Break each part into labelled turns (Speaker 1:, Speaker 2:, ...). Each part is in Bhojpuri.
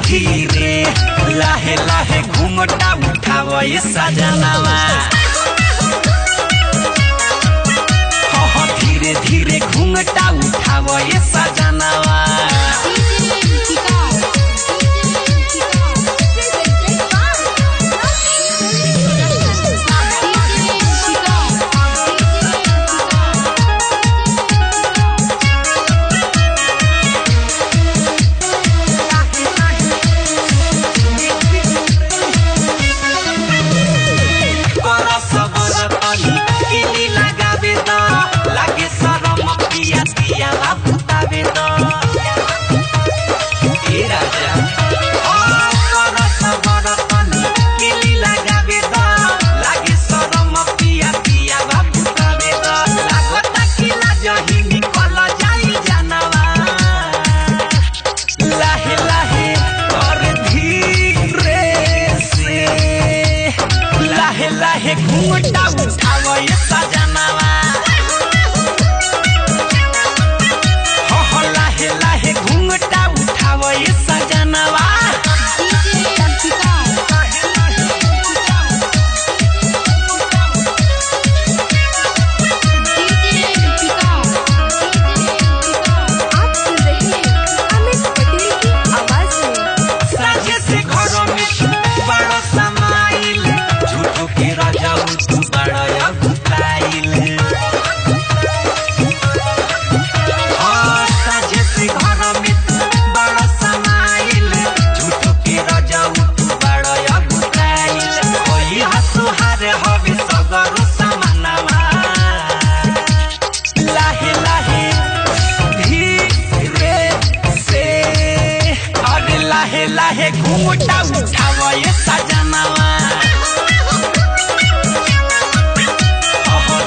Speaker 1: धीरे लाहे लाहे घूमटा उठाव ये सजनवा। धीरे धीरे घूमटा उठाव ये सजनवा। लाहे घूमटा उठाव ये सजनवा। लाहे लाहे घूमटा उठाव ये सजनवा। लाहे घूमटा उठाव ये सजनवा।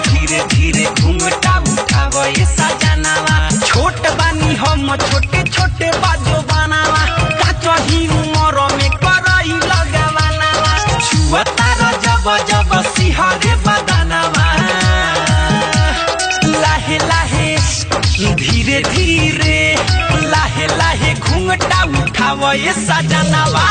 Speaker 1: धीरे धीरे घूमटा उठाव ये सजनवा। छोट बानी हम छोटे छोटे बाजो बनावा। काचही उमर में करई लगवानावा। छुअतार जब जब सिहरे बदनवा। लाहे लाहे धीरे धीरे लाहे लाहे घूमटा उठाव ये सजनवा।